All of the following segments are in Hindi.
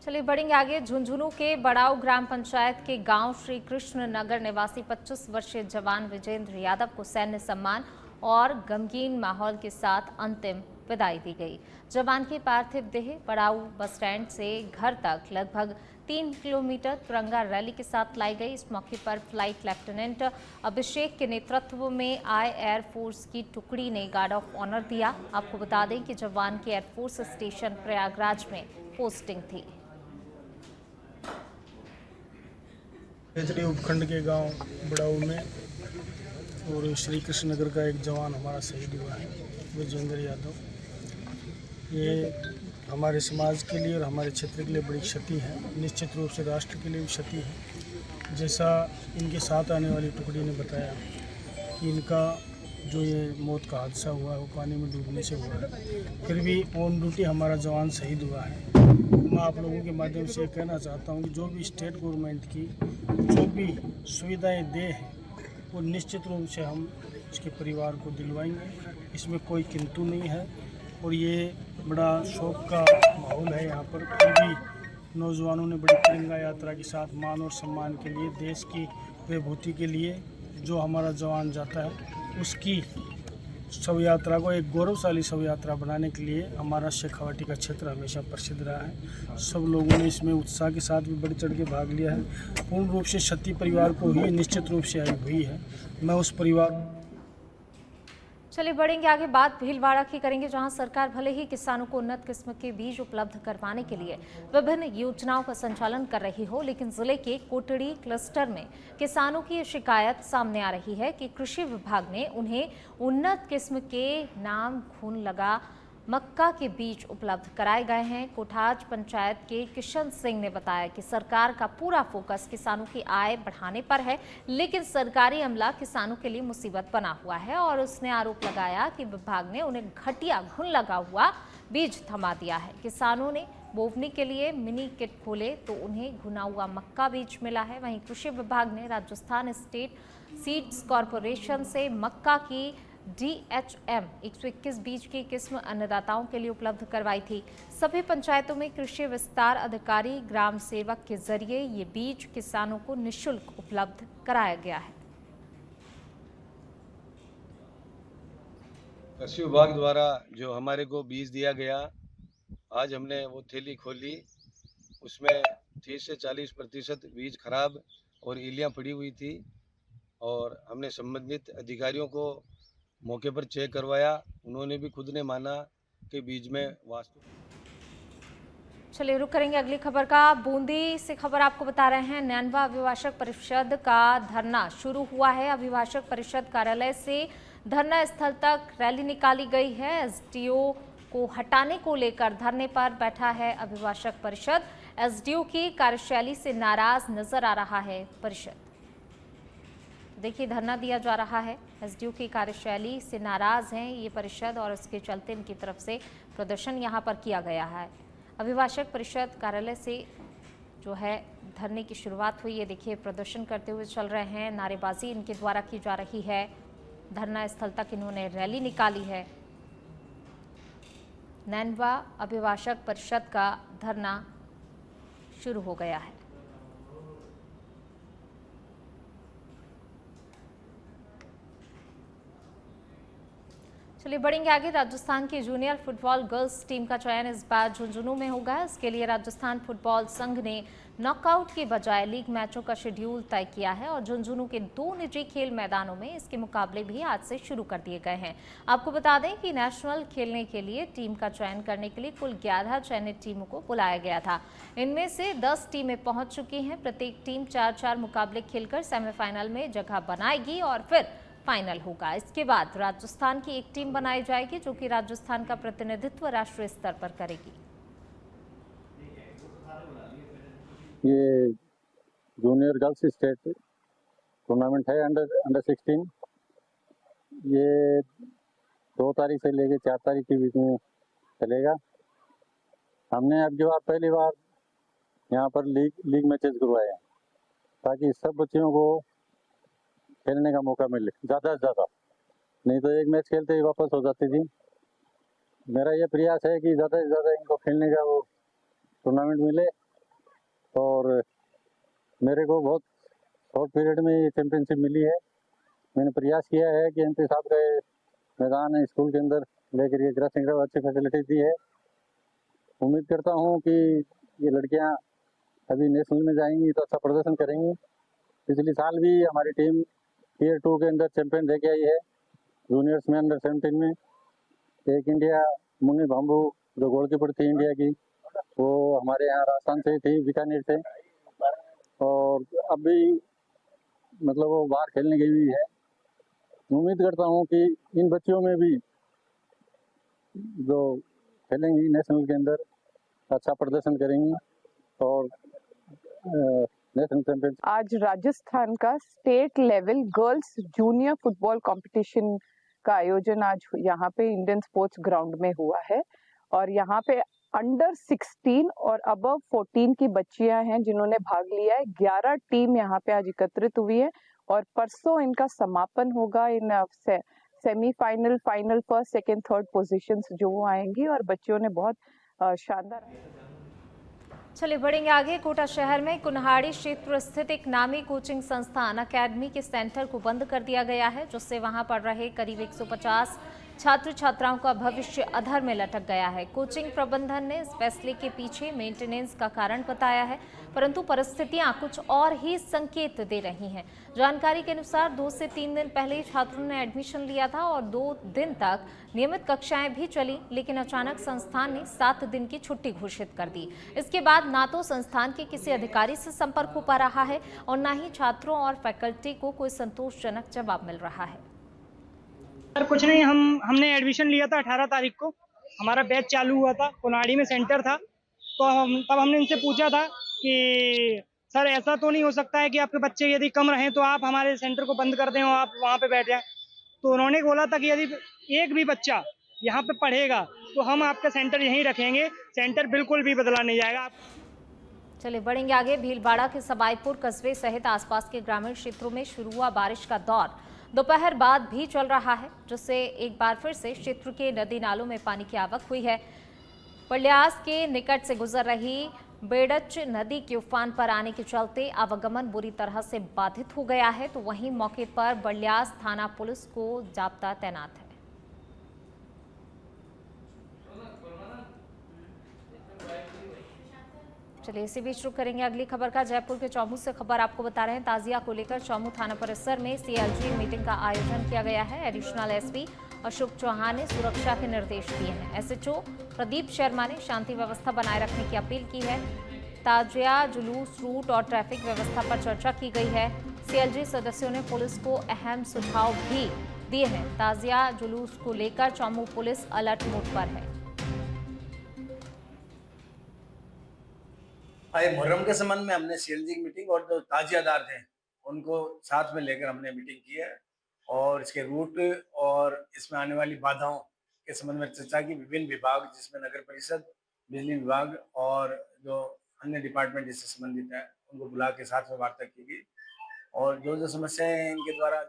चलिए बढ़ेंगे आगे। झुंझुनू के बड़ाऊ ग्राम पंचायत के गांव श्री कृष्ण नगर निवासी 25 वर्षीय जवान विजेंद्र यादव को सैन्य सम्मान और गमगीन माहौल के साथ अंतिम विदाई दी गई। जवान की पार्थिव देह बड़ाऊ बस स्टैंड से घर तक लगभग 3 किलोमीटर तिरंगा रैली के साथ लाई गई। इस मौके पर फ्लाइट लेफ्टिनेंट अभिषेक के नेतृत्व में आई एयरफोर्स की टुकड़ी ने गार्ड ऑफ ऑनर दिया। आपको बता दें कि जवान की एयरफोर्स स्टेशन प्रयागराज में पोस्टिंग थी। खेतड़ी उपखंड के गांव बड़ाऊ में और श्री कृष्ण नगर का एक जवान हमारा शहीद हुआ है, विजेंद्र यादव। ये हमारे समाज के लिए और हमारे क्षेत्र के लिए बड़ी क्षति है, निश्चित रूप से राष्ट्र के लिए भी क्षति है। जैसा इनके साथ आने वाली टुकड़ी ने बताया कि इनका जो ये मौत का हादसा हुआ है वो पानी में डूबने से हुआ है, फिर भी ऑन ड्यूटी हमारा जवान शहीद हुआ है। मैं आप लोगों के माध्यम से कहना चाहता हूँ कि जो भी स्टेट गवर्नमेंट की जो भी सुविधाएं दे हैं वो निश्चित रूप से हम इसके परिवार को दिलवाएंगे, इसमें कोई किंतु नहीं है। और ये बड़ा शोक का माहौल है यहाँ पर, फिर भी नौजवानों ने बड़ी तिरंगा यात्रा के साथ मान और सम्मान के लिए, देश की विभूति के लिए जो हमारा जवान जाता है उसकी शव यात्रा को एक गौरवशाली शव यात्रा बनाने के लिए हमारा शेखावाटी का क्षेत्र हमेशा प्रसिद्ध रहा है। सब लोगों ने इसमें उत्साह के साथ भी बढ़ चढ़ के भाग लिया है। पूर्ण रूप से क्षति परिवार को ही निश्चित रूप से आई हुई है। मैं उस परिवार चलिए बढ़ेंगे आगे। बात भीलवाड़ा की करेंगे, जहां सरकार भले ही किसानों को उन्नत किस्म के बीज उपलब्ध करवाने के लिए विभिन्न योजनाओं का संचालन कर रही हो, लेकिन जिले के कोटड़ी क्लस्टर में किसानों की ये शिकायत सामने आ रही है कि कृषि विभाग ने उन्हें उन्नत किस्म के नाम घुन लगा मक्का के बीज उपलब्ध कराए गए हैं। कोठाज पंचायत के किशन सिंह ने बताया कि सरकार का पूरा फोकस किसानों की आय बढ़ाने पर है, लेकिन सरकारी अमला किसानों के लिए मुसीबत बना हुआ है और उसने आरोप लगाया कि विभाग ने उन्हें घटिया घुन लगा हुआ बीज थमा दिया है। किसानों ने बोवनी के लिए मिनी किट खोले तो उन्हें घुना हुआ मक्का बीज मिला है। वहीं कृषि विभाग ने राजस्थान स्टेट सीड्स कॉरपोरेशन से मक्का की DHM 121 बीज की किस्म अन्नदाताओं के लिए उपलब्ध करवाई थी। सभी पंचायतों में कृषि विस्तार अधिकारी ग्राम सेवक के जरिए ये बीज किसानों को निःशुल्क उपलब्ध कराया गया है। कृषि विभाग द्वारा जो हमारे को बीज दिया गया, आज हमने वो थैली खोली, उसमें 30 से 40% बीज खराब और इलियां पड़ी हुई थी और हमने संबंधित अधिकारियों को मौके पर चेक करवाया। उन्होंने भी खुद ने माना कि बीज में वास्तु। चलिए रुक करेंगे अगली खबर का। बूंदी से खबर आपको बता रहे हैं, नैनवा अभिभाषक परिषद का धरना शुरू हुआ है। अभिभाषक परिषद कार्यालय से धरना स्थल तक रैली निकाली गई है। एसडीओ को हटाने को लेकर धरने पर बैठा है अभिभाषक परिषद। एसडीओ की कार्यशैली से नाराज नजर आ रहा है परिषद। देखिए धरना दिया जा रहा है, एसडीओ की कार्यशैली से नाराज हैं ये परिषद और उसके चलते इनकी तरफ से प्रदर्शन यहां पर किया गया है। अभिभाषक परिषद कार्यालय से जो है धरने की शुरुआत हुई है। देखिए प्रदर्शन करते हुए चल रहे हैं, नारेबाजी इनके द्वारा की जा रही है। धरना स्थल तक इन्होंने रैली निकाली है। नैनवा अभिभाषक परिषद का धरना शुरू हो गया है। चलिए बढ़ेंगे आगे। राजस्थान की जूनियर फुटबॉल गर्ल्स टीम का चयन इस बार झुंझुनू में होगा। इसके लिए राजस्थान फुटबॉल संघ ने नॉकआउट की बजाय लीग मैचों का शेड्यूल तय किया है और झुंझुनू के 2 निजी खेल मैदानों में इसके मुकाबले भी आज से शुरू कर दिए गए हैं। आपको बता दें कि नेशनल खेलने के लिए टीम का चयन करने के लिए कुल 11 चयनित टीमों को बुलाया गया था। इनमें से 10 टीमें पहुंच चुकी हैं। प्रत्येक टीम 4-4 मुकाबले खेलकर सेमीफाइनल में जगह बनाएगी और फिर फाइनल होगा। इसके बाद राजस्थान की एक टीम बनाई जाएगी जो कि राजस्थान का प्रतिनिधित्व राष्ट्रीय स्तर पर करेगी। ये जूनियर गर्ल्स स्टेट टूर्नामेंट है अंडर 16। ये 2 तारीख से लेके 4 तारीख के बीच में चलेगा। हमने अब की बार पहली बार यहाँ पर लीग मैचेस करवाए हैं ताकि सब बच्चियों को खेलने का मौका मिले ज़्यादा से ज़्यादा, नहीं तो एक मैच खेलते ही वापस हो जाती थी। मेरा ये प्रयास है कि ज़्यादा से ज़्यादा इनको खेलने का वो टूर्नामेंट मिले और मेरे को बहुत शॉर्ट पीरियड में ये चैम्पियनशिप मिली है। मैंने प्रयास किया है कि एमपी साहब का मैदान स्कूल के अंदर लेकर ये ड्रेसिंग ग्राउंड अच्छी फैसिलिटीज दी है। उम्मीद करता हूँ कि ये लड़कियाँ अभी नेशनल में जाएंगी तो अच्छा प्रदर्शन करेंगी। पिछले साल भी हमारी टीम टियर 2 के अंदर चैंपियन रह के आई है, जूनियर्स में अंडर 17 में। एक इंडिया मुन्नी भांबू जो गोलकीपर थी इंडिया की, वो हमारे यहाँ राजस्थान से थी, बीकानेर से, और अभी मतलब वो बाहर खेलने गई हुई है। उम्मीद करता हूँ कि इन बच्चियों में भी जो खेलेंगी नेशनल के अंदर अच्छा प्रदर्शन करेंगी और नेशनल चैंपियन। आज राजस्थान का state level girls junior football competition का आयोजन आज यहाँ पे इंडियन स्पोर्ट्स ग्राउंड में हुआ है और यहाँ पे अंडर 16 और अबव 14 की बच्चियां हैं जिन्होंने भाग लिया है। 11 टीम यहाँ पे आज एकत्रित हुई है और परसों इनका समापन होगा। इन semifinal, final, first, second, third positions जो वो आएंगी और बच्चियों ने बहुत शानदार। चलिए बढ़ेंगे आगे। कोटा शहर में कुन्हाड़ी क्षेत्र स्थित एक नामी कोचिंग संस्थान अकेडमी के सेंटर को बंद कर दिया गया है, जिससे वहां पढ़ रहे करीब 150 छात्र छात्राओं का भविष्य अधर में लटक गया है। कोचिंग प्रबंधन ने इस फैसले के पीछे मेंटेनेंस का कारण बताया है, परंतु परिस्थितियां कुछ और ही संकेत दे रही हैं। जानकारी के अनुसार 2 से 3 दिन पहले छात्रों ने एडमिशन लिया था और 2 दिन तक नियमित कक्षाएं भी चली, लेकिन अचानक संस्थान ने 7 दिन की छुट्टी घोषित कर दी। इसके बाद ना तो संस्थान के किसी अधिकारी से संपर्क हो पा रहा है और न ही छात्रों और फैकल्टी को कोई संतोषजनक जवाब मिल रहा है। सर कुछ नहीं, हमने एडमिशन लिया था 18 तारीख को, हमारा बैच चालू हुआ था, कुन्हाड़ी में सेंटर था। तो तब हमने इनसे पूछा था कि सर ऐसा तो नहीं हो सकता है कि आपके बच्चे यदि कम रहें तो आप हमारे सेंटर को बंद कर दें और आप वहाँ पे बैठ जाएं। तो उन्होंने बोला था कि यदि एक भी बच्चा यहाँ पे पढ़ेगा तो हम आपका सेंटर यहीं रखेंगे, सेंटर बिल्कुल भी बदला नहीं जाएगा। चलिए बढ़ेंगे आगे। भीलवाड़ा के सबाईपुर कस्बे सहित आसपास के ग्रामीण क्षेत्रों में शुरू हुआ बारिश का दौर दोपहर बाद भी चल रहा है, जिससे एक बार फिर से क्षेत्र के नदी नालों में पानी की आवक हुई है। पल्यास के निकट से गुजर रही बेड़च नदी के उफान पर आने के चलते आवागमन बुरी तरह से बाधित हो गया है, तो वहीं मौके पर बलियास थाना पुलिस को जाब्ता तैनात है। चलिए इसी बीच रुक करेंगे अगली खबर का। जयपुर के चौमू से खबर आपको बता रहे हैं। ताजिया को लेकर चौमू थाना परिसर में सीएलजी मीटिंग का आयोजन किया गया है। एडिशनल एसपी अशोक चौहान ने सुरक्षा के निर्देश दिए हैं। एसएचओ प्रदीप शर्मा ने शांति व्यवस्था बनाए रखने की अपील की है। ताजिया जुलूस रूट और ट्रैफिक व्यवस्था पर चर्चा की गई है। सीएलजी सदस्यों ने पुलिस को अहम सुझाव भी दिए हैं। ताजिया जुलूस को लेकर चौमू पुलिस अलर्ट मोड पर है। मुहर्रम के संबंध में हमने सीएलजी की मीटिंग और जो ताजियादार थे उनको साथ में लेकर हमने मीटिंग की है और इसके रूट और इसमें आने वाली बाधाओं के संबंध में चर्चा की। विभिन्न विभाग जिसमें नगर परिषद, बिजली विभाग और जो अन्य डिपार्टमेंट जिससे संबंधित है उनको बुला के साथ में वार्ता की गई और जो समस्याएं हैं इनके द्वारा।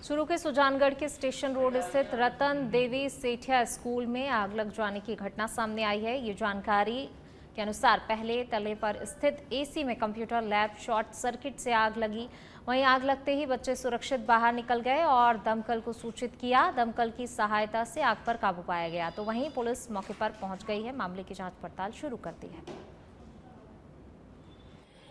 चूरू के सुजानगढ़ के स्टेशन रोड स्थित रतन देवी सेठिया स्कूल में आग लग जाने की घटना सामने आई है। ये जानकारी के अनुसार पहले तले पर स्थित एसी में कंप्यूटर लैब शॉर्ट सर्किट से आग लगी। वहीं आग लगते ही बच्चे सुरक्षित बाहर निकल गए और दमकल को सूचित किया। दमकल की सहायता से आग पर काबू पाया गया। तो वहीं पुलिस मौके पर पहुंच गई है, मामले की जांच पड़ताल शुरू कर दी है।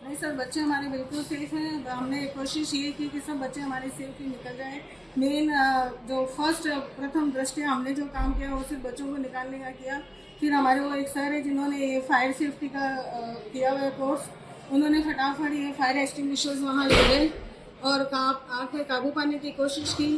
नहीं सर, बच्चे हमारे बिल्कुल सेफ हैं। हमने कोशिश ये की कि सब बच्चे हमारे सेफ ही निकल जाएं। मेन जो प्रथम दृष्टया हमने जो काम किया वो सिर्फ बच्चों को निकालने का किया। फिर हमारे वो एक सर है जिन्होंने ये फायर सेफ्टी का किया हुआ कोर्स, उन्होंने फटाफट ये फायर एक्सटिंग्विशर्स वहाँ ले गए और आग पे काबू पाने की कोशिश की।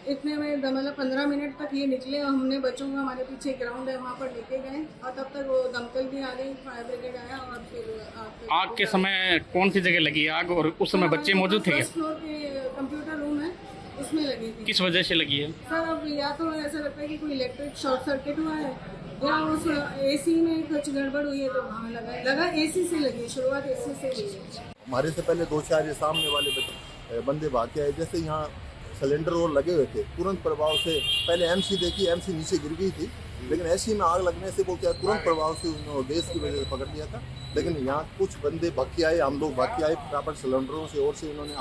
इतने में मतलब 15 मिनट तक ये निकले और हमने बच्चों को हमारे पीछे ग्राउंड है वहाँ पर लेके गए और तब तक वो दमकल भी आ गई, फायर ब्रिगेड आया और फिर आग के समय कौन सी जगह लगी आग और उस समय बच्चे मौजूद थे? फर्स्ट फ्लोर के कंप्यूटर रूम है उसमें लगी थी। किस वजह से लगी है सर? अब या तो ऐसा लगता है कि कोई इलेक्ट्रिक शॉर्ट सर्किट हुआ है या उस एसी में कुछ गड़बड़ हुई है तो वहाँ लगा एसी से लगी, शुरुआत एसी से हुई है। हमारे से पहले 2-4 सामने वाले बंदे भाग के आए। जैसे यहाँ सिलेंडर और लगे हुए थे, तुरंत प्रभाव से पहले एमसी देखी, एमसी नीचे गिर गई थी लेकिन ऐसी में आग लगने से वो क्या तुरंत प्रभाव से उन्होंने गैस की वजह से पकड़ लिया था। लेकिन यहाँ कुछ बंदे बाकी आए, हम लोग बाकी आए, फटाफट सिलेंडरों से और से उन्होंने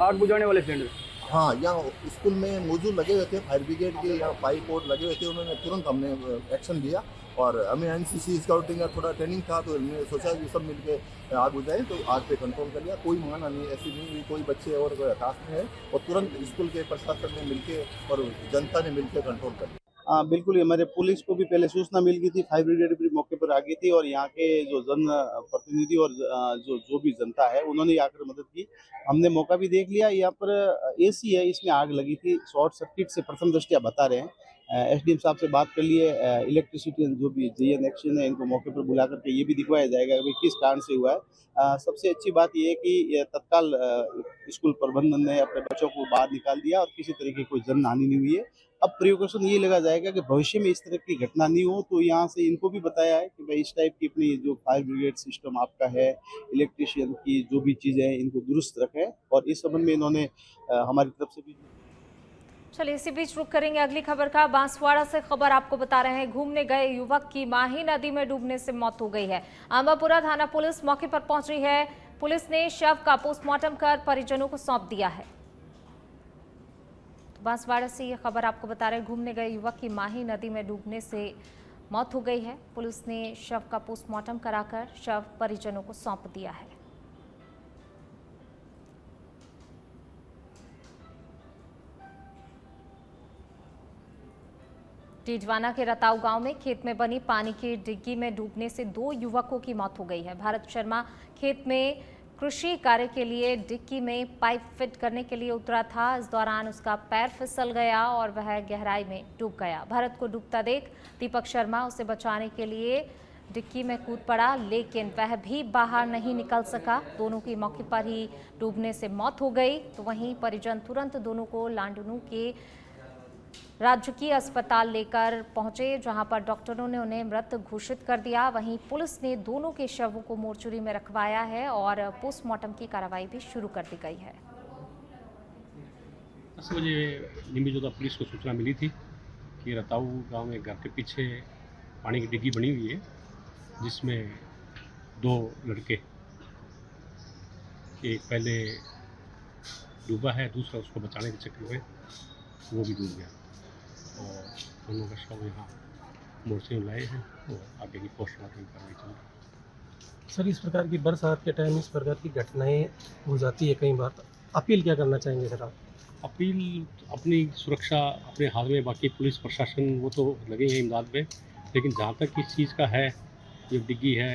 आग बुझाने वाले सिलेंडर, हाँ, यहाँ स्कूल में मौजूद लगे हुए थे, फायर ब्रिगेड के यहाँ पाइप और लगे हुए थे, उन्होंने तुरंत हमने एक्शन लिया। और हमें एनसीसी स्काउटिंग का थोड़ा ट्रेनिंग था, तो हमने सोचा कि सब मिलके आग बुझाएं, तो आग पे कंट्रोल कर लिया। कोई माना नहीं, ऐसी नहीं हुई, कोई बच्चे और कोई हताश नहीं है, और तुरंत स्कूल के प्रशासन ने मिलके और जनता ने मिलकर कंट्रोल कर लिया। हाँ बिल्कुल, हमारे पुलिस को भी पहले सूचना मिल गई थी, फायर ब्रिगेड भी मौके पर आ गई थी, और यहाँ के जो जन प्रतिनिधि और जो भी जनता है उन्होंने आकर मदद की। हमने मौका भी देख लिया, यहाँ पर एसी है, इसमें आग लगी थी, शॉर्ट सर्किट से प्रथम दृष्टया बता रहे हैं। एसडीएम साहब से बात कर लिए, इलेक्ट्रिसिटी जो भी जेएन एक्शन है इनको मौके पर बुला करके ये भी दिखवाया जाएगा कि किस कारण से हुआ है। सबसे अच्छी बात ये है कि तत्काल स्कूल प्रबंधन ने अपने बच्चों को बाहर निकाल दिया और किसी तरह की कोई जन हानि नहीं हुई है। अब प्रिकॉशन ये लगा जाएगा कि भविष्य में इस तरह की घटना नहीं हो, तो यहाँ से इनको भी बताया है कि भाई इस टाइप की अपनी जो फायर ब्रिगेड सिस्टम आपका है, इलेक्ट्रिशियन की जो भी चीज़ें हैं इनको दुरुस्त रखें, और इस संबंध में इन्होंने हमारी तरफ से भी। चलिए इसी बीच रुक करेंगे अगली खबर का। बांसवाड़ा से खबर आपको बता रहे हैं, घूमने गए युवक की माही नदी में डूबने से मौत हो गई है। आंबापुरा थाना पुलिस मौके पर पहुंची है। पुलिस ने शव का पोस्टमार्टम कर परिजनों को सौंप दिया है। बांसवाड़ा से ये खबर आपको बता रहे हैं, घूमने गए युवक की माही नदी में डूबने से मौत हो गई है। पुलिस ने शव का पोस्टमार्टम कराकर शव परिजनों को सौंप दिया है। टीडवाना के रताऊ गांव में खेत में बनी पानी की डिग्गी में डूबने से 2 युवकों की मौत हो गई है। भारत शर्मा खेत में कृषि कार्य के लिए डिग्गी में पाइप फिट करने के लिए उतरा था। इस दौरान उसका पैर फिसल गया और वह गहराई में डूब गया। भारत को डूबता देख दीपक शर्मा उसे बचाने के लिए डिग्गी में कूद पड़ा, लेकिन वह भी बाहर नहीं निकल सका। दोनों की मौके पर ही डूबने से मौत हो गई। तो वहीं परिजन तुरंत दोनों को लांडनू के राजकीय अस्पताल लेकर पहुंचे, जहां पर डॉक्टरों ने उन्हें मृत घोषित कर दिया। वहीं पुलिस ने दोनों के शवों को मोर्चरी में रखवाया है और पोस्टमार्टम की कार्रवाई भी शुरू कर दी गई है। 10 बजे निम्बिजोदा पुलिस को सूचना मिली थी कि रताऊ गांव में घर के पीछे पानी की डिग्गी बनी हुई है, जिसमें 2 लड़के, एक पहले डूबा है, दूसरा उसको बचाने के चक्कर में वो भी डूब गया, और दोनों का शव यहाँ मोर्चे में लाए हैं और आगे की पोस्टमार्टम कार्रवाई चल रही है। सर, इस प्रकार की बरसात के टाइम इस प्रकार की घटनाएं हो जाती है कई बार, अपील क्या करना चाहेंगे सर आप? अपील अपनी सुरक्षा अपने हाथ में, बाकी पुलिस प्रशासन वो तो लगे हैं इमदाद में, लेकिन जहाँ तक इस चीज़ का है, ये डिग्गी है,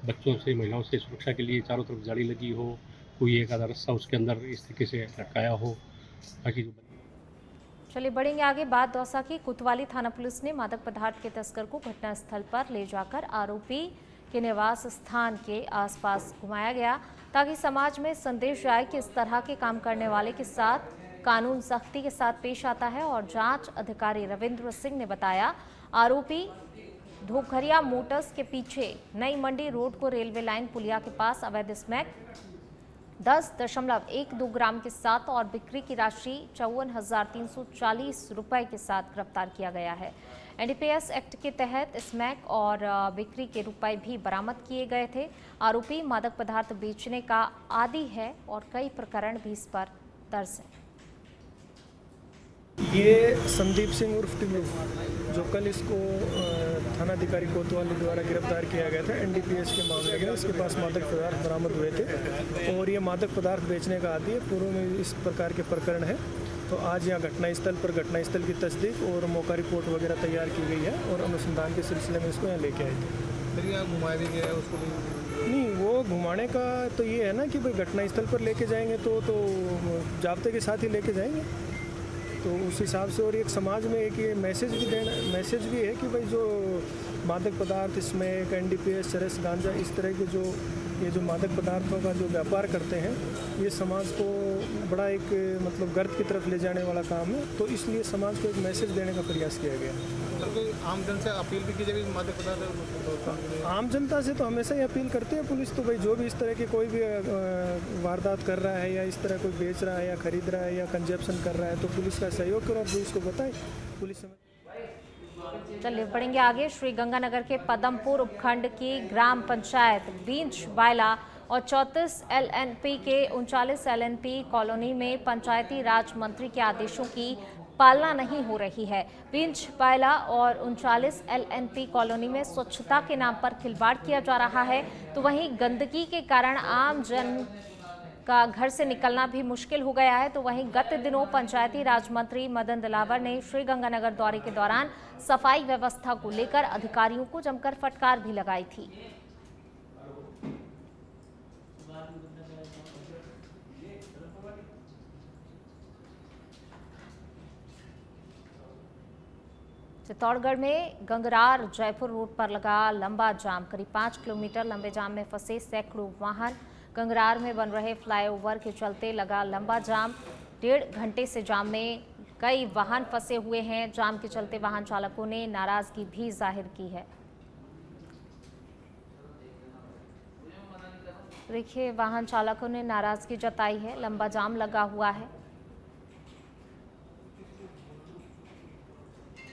बच्चों से महिलाओं से सुरक्षा के लिए चारों तरफ जाली लगी हो, कोई एक आधा रस्सा उसके अंदर इस तरीके से लटकाया हो ताकि जो। चलिए बढ़ेंगे आगे। बात दौसा की कोतवाली थाना पुलिस ने मादक पदार्थ के तस्कर को घटनास्थल पर ले जाकर आरोपी के निवास स्थान के आसपास घुमाया गया, ताकि समाज में संदेश आए कि इस तरह के काम करने वाले के साथ कानून सख्ती के साथ पेश आता है। और जांच अधिकारी रविंद्र सिंह ने बताया, आरोपी धोखरिया मोटर्स के पीछे नई मंडी रोड को रेलवे लाइन पुलिया के पास अवैध स्मैक 10.12 ग्राम के साथ और बिक्री की राशि 54,340 रुपए के साथ गिरफ्तार किया गया है। एनडीपीएस एक्ट के तहत स्मैक और बिक्री के रुपए भी बरामद किए गए थे। आरोपी मादक पदार्थ बेचने का आदी है और कई प्रकरण भी इस पर दर्ज हैं। ये संदीप सिंह उर्फ टिल्लू, जो कल इसको थानाधिकारी कोतवाली द्वारा गिरफ्तार किया गया था एनडीपीएस के मामले में, इसके पास मादक पदार्थ बरामद हुए थे और ये मादक पदार्थ बेचने का आदी है। पूर्व में इस प्रकार के प्रकरण है। तो आज यहाँ घटनास्थल की तस्दीक और मौका रिपोर्ट वगैरह तैयार की गई है और अनुसंधान के सिलसिले में इसको यहाँ लेके आए थे। फिर यहाँ घुमाया भी गया उसको नहीं, वो घुमाने का तो ये है ना कि भाई घटनास्थल पर लेके जाएंगे तो जाब्ते के साथ ही लेके जाएंगे, तो उस हिसाब से। और एक समाज में एक ये मैसेज भी है कि भाई जो मादक पदार्थ, इसमें एक एनडीपीएस, चरस, गांजा, इस तरह के जो मादक पदार्थों का जो व्यापार करते हैं, ये समाज को बड़ा एक मतलब गर्त की तरफ ले जाने वाला काम है। तो इसलिए समाज को एक मैसेज देने का प्रयास किया गया। आम जन से अपील भी की जाएगी मादक पदार्थ? आम जनता से तो हमेशा ही अपील करती है पुलिस, तो भाई जो भी इस तरह की कोई भी वारदात कर रहा है या इस तरह कोई बेच रहा है या खरीद रहा है या कंजप्शन कर रहा है, तो पुलिस का सहयोग करो और पुलिस को बताए, पुलिस समझ। चलिए बढ़ेंगे आगे। श्री गंगानगर के पदमपुर उपखंड की ग्राम पंचायत बींच बायला और 34 LNP के 39 LNP कॉलोनी में पंचायती राज मंत्री के आदेशों की पालना नहीं हो रही है। बींच बायला और 39 LNP कॉलोनी में स्वच्छता के नाम पर खिलवाड़ किया जा रहा है, तो वहीं गंदगी के कारण आम जन का घर से निकलना भी मुश्किल हो गया है। तो वहीं गत दिनों पंचायती राज मंत्री मदन दिलावर ने श्री गंगानगर दौरे के दौरान सफाई व्यवस्था को लेकर अधिकारियों को जमकर फटकार भी लगाई थी। चित्तौड़गढ़ में गंगरार जयपुर रोड पर लगा लंबा जाम। करीब 5 किलोमीटर लंबे जाम में फंसे सैकड़ों वाहन। गंगरार में बन रहे फ्लाईओवर के चलते लगा लंबा जाम। 1.5 घंटे से जाम में कई वाहन फंसे हुए हैं। जाम के चलते वाहन चालकों ने नाराजगी भी जाहिर की है। देखिए, वाहन चालकों ने नाराजगी जताई है। लंबा जाम लगा हुआ है।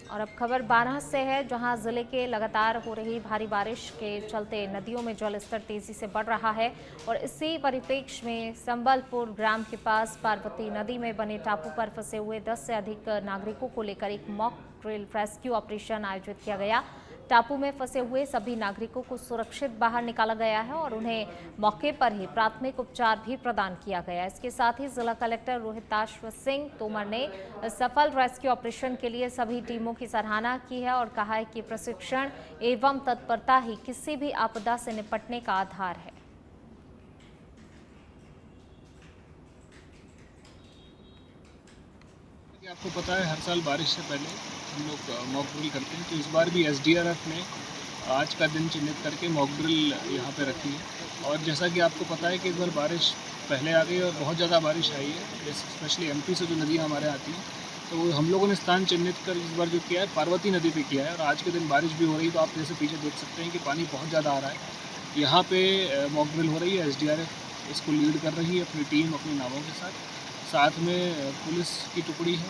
और अब खबर बारां से है, जहां जिले के लगातार हो रही भारी बारिश के चलते नदियों में जलस्तर तेजी से बढ़ रहा है। और इसी परिप्रेक्ष्य में संबलपुर ग्राम के पास पार्वती नदी में बने टापू पर फंसे हुए 10 से अधिक नागरिकों को लेकर एक मॉक ड्रिल रेस्क्यू ऑपरेशन आयोजित किया गया। टापू में फंसे हुए सभी नागरिकों को सुरक्षित बाहर निकाला गया है और उन्हें मौके पर ही प्राथमिक उपचार भी प्रदान किया गया। इसके साथ ही जिला कलेक्टर रोहिताश्व सिंह तोमर ने सफल रेस्क्यू ऑपरेशन के लिए सभी टीमों की सराहना की है और कहा है कि प्रशिक्षण एवं तत्परता ही किसी भी आपदा से निपटने का आधार है। आपको पता है, हर साल बारिश से पहले हम लोग मॉक ड्रिल करते हैं, तो इस बार भी SDRF ने आज का दिन चिन्हित करके मॉक ड्रिल यहाँ पे रखी है। और जैसा कि आपको पता है कि इस बार बारिश पहले आ गई और बहुत ज़्यादा बारिश आई है, जैसे स्पेशली MP से जो नदियाँ हमारे आती हैं, तो हम लोगों ने स्थान चिन्हित कर इस बार जो किया है पार्वती नदी पे किया है। और आज के दिन बारिश भी हो रही, तो आप जैसे पीछे देख सकते हैं कि पानी बहुत ज़्यादा आ रहा है। यहाँ पे मॉक ड्रिल हो रही है, SDRF इसको लीड कर रही है अपनी टीम अपनी नावों के साथ में पुलिस की टुकड़ी है,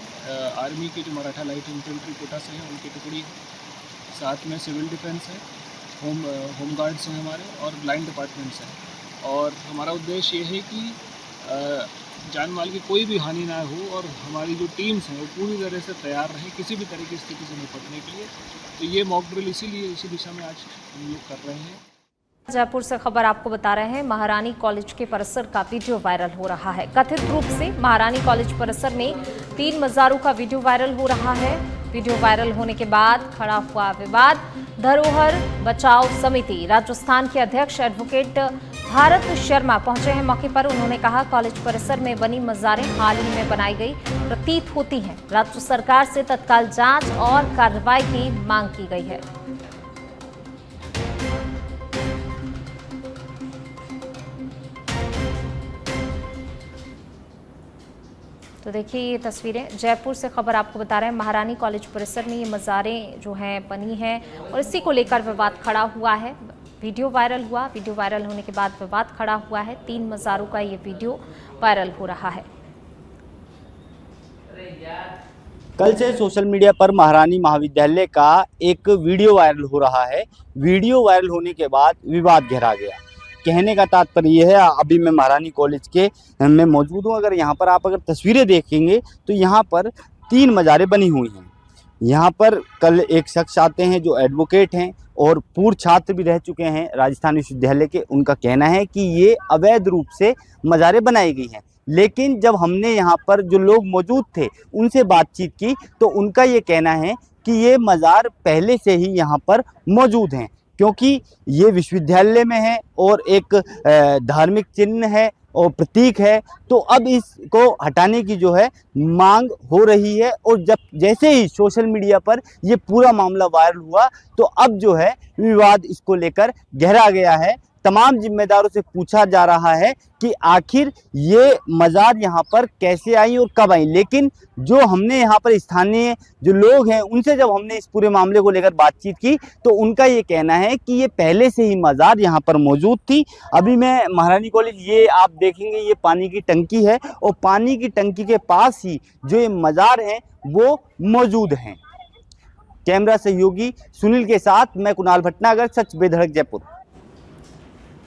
आर्मी के जो मराठा लाइट इन्फेंट्री कोटा से हैं उनकी टुकड़ी है, साथ में सिविल डिफेंस है, होम गार्ड्स हैं हमारे, और ब्लाइंड डिपार्टमेंट्स हैं। और हमारा उद्देश्य ये है कि जान माल की कोई भी हानि ना हो और हमारी जो टीम्स हैं वो पूरी तरह से तैयार रहें किसी भी तरह की स्थिति से निपटने के लिए। तो ये मॉक ड्रिल इसीलिए इसी दिशा में आज हम लोग कर रहे हैं। जयपुर से खबर आपको बता रहे हैं, महारानी कॉलेज के परिसर का वीडियो वायरल हो रहा है। कथित रूप से महारानी कॉलेज परिसर में 3 मज़ारों का वीडियो वायरल हो रहा है। वीडियो वायरल होने के बाद खड़ा हुआ विवाद। धरोहर बचाओ समिति राजस्थान के अध्यक्ष एडवोकेट भारत शर्मा पहुंचे हैं मौके पर। उन्होंने कहा, कॉलेज परिसर में बनी मज़ारें हाल ही में बनाई गई प्रतीत होती हैं। राज्य सरकार से तत्काल जांच और कार्रवाई की मांग की गई है। तो देखिए ये तस्वीरें, जयपुर से खबर आपको बता रहे हैं, महारानी कॉलेज परिसर में ये मज़ारें जो हैं बनी हैं और इसी को लेकर विवाद खड़ा हुआ है। वीडियो वायरल हुआ, वीडियो वायरल होने के बाद विवाद खड़ा हुआ है। 3 मज़ारों का ये वीडियो वायरल हो रहा है। कल से सोशल मीडिया पर महारानी महाविद्यालय का एक वीडियो वायरल हो रहा है। वीडियो वायरल होने के बाद विवाद गहरा गया। कहने का तात्पर्य यह है, अभी मैं महारानी कॉलेज के में मौजूद हूँ। अगर यहाँ पर आप तस्वीरें देखेंगे तो यहाँ पर 3 मज़ारें बनी हुई हैं। यहाँ पर कल एक शख्स आते हैं जो एडवोकेट हैं और पूर्व छात्र भी रह चुके हैं राजस्थान विश्वविद्यालय के। उनका कहना है कि ये अवैध रूप से मज़ारें बनाई गई हैं। लेकिन जब हमने यहाँ पर जो लोग मौजूद थे उनसे बातचीत की तो उनका ये कहना है कि ये मज़ार पहले से ही यहाँ पर मौजूद हैं, क्योंकि ये विश्वविद्यालय में है और एक धार्मिक चिन्ह है और प्रतीक है। तो अब इसको हटाने की जो है मांग हो रही है। और जब जैसे ही सोशल मीडिया पर ये पूरा मामला वायरल हुआ तो अब जो है विवाद इसको लेकर गहरा गया है। तमाम जिम्मेदारों से पूछा जा रहा है कि आखिर ये मज़ार यहाँ पर कैसे आई और कब आई। लेकिन जो हमने यहाँ पर स्थानीय जो लोग हैं उनसे जब हमने इस पूरे मामले को लेकर बातचीत की तो उनका ये कहना है कि ये पहले से ही मज़ार यहाँ पर मौजूद थी। अभी मैं महारानी कॉलेज, ये आप देखेंगे ये पानी की टंकी है और पानी की टंकी के पास ही जो ये मज़ार हैं वो मौजूद हैं। कैमरा सहयोगी सुनील के साथ मैं कुणाल भटनागर, सच बेधड़क जयपुर।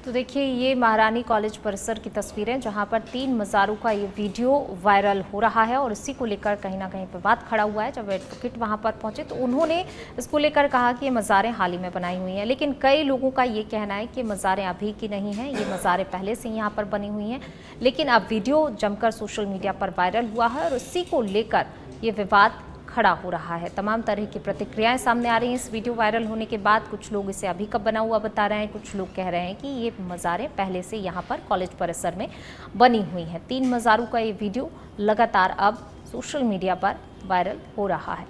तो देखिए, ये महारानी कॉलेज परिसर की तस्वीरें जहां पर 3 मज़ारों का ये वीडियो वायरल हो रहा है और इसी को लेकर कहीं ना कहीं विवाद खड़ा हुआ है। जब एडवोकेट वहां पर पहुंचे तो उन्होंने इसको लेकर कहा कि ये मज़ारें हाल ही में बनाई हुई हैं, लेकिन कई लोगों का ये कहना है कि मज़ारें अभी की नहीं हैं, ये मज़ारें पहले से यहाँ पर बनी हुई हैं। लेकिन अब वीडियो जमकर सोशल मीडिया पर वायरल हुआ है और इसी को लेकर ये विवाद खड़ा हो रहा है। तमाम तरह की प्रतिक्रियाएं सामने आ रही हैं इस वीडियो वायरल होने के बाद। कुछ लोग इसे अभी कब बना हुआ बता रहे हैं, कुछ लोग कह रहे हैं कि ये मज़ारें पहले से यहाँ पर कॉलेज परिसर में बनी हुई हैं। 3 मज़ारों का ये वीडियो लगातार अब सोशल मीडिया पर वायरल हो रहा है।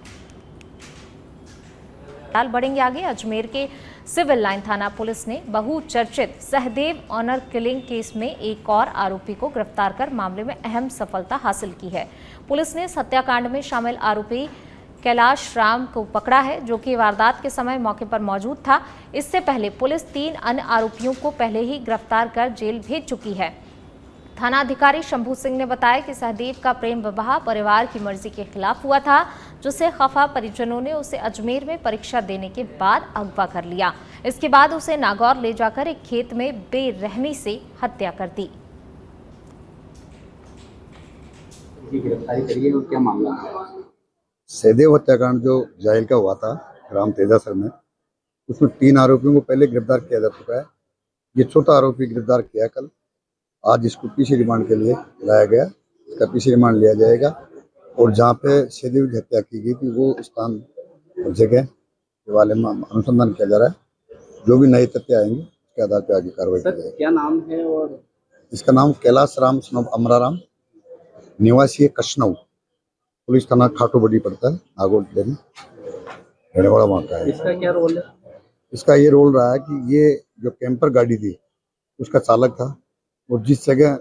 फिलहाल बढ़ेंगे आगे। अजमेर के सिविल लाइन थाना पुलिस ने बहुचर्चित सहदेव ऑनर किलिंग केस में एक और आरोपी को गिरफ्तार कर मामले में अहम सफलता हासिल की है। पुलिस ने इस हत्याकांड में शामिल आरोपी कैलाश राम को पकड़ा है, जो कि वारदात के समय मौके पर मौजूद था। इससे पहले पुलिस 3 अन्य आरोपियों को पहले ही गिरफ्तार कर जेल भेज चुकी है। थाना अधिकारी शंभू सिंह ने बताया कि सहदेव का प्रेम विवाह परिवार की मर्जी के खिलाफ हुआ था, जिससे खफा परिजनों ने उसे अजमेर में परीक्षा देने के बाद अगवा कर लिया। इसके बाद उसे नागौर ले जाकर एक खेत में बेरहमी से हत्या कर दी। गिरफ्तारी करिए और क्या मामला है? सहदेव हत्याकांड जो जाहिल का हुआ था ग्राम तेजासर में, उसमें 3 आरोपियों को पहले गिरफ्तार किया जा चुका है। ये चौथा आरोपी गिरफ्तार किया कल। आज इसको पीछे रिमांड के लिए लाया गया। इसका पीछे रिमांड लिया जाएगा और जहाँ पे सहदेव की हत्या की गई थी वो स्थान और जगह के बारे में अनुसंधान किया जा रहा है। जो भी नए तथ्य आएंगे उसके आधार पर आगे कार्रवाई की जाएगी। क्या नाम है? और इसका नाम कैलाश राम अमराराम, निवासी है कशनऊ, पुलिस थाना खाटू बड़ी पड़ता है, नागौर जिले में रहने वाला वहाँ का है। इसका क्या रोल है? इसका ये रोल रहा है कि ये जो कैंपर गाड़ी थी उसका चालक था और जिस जगह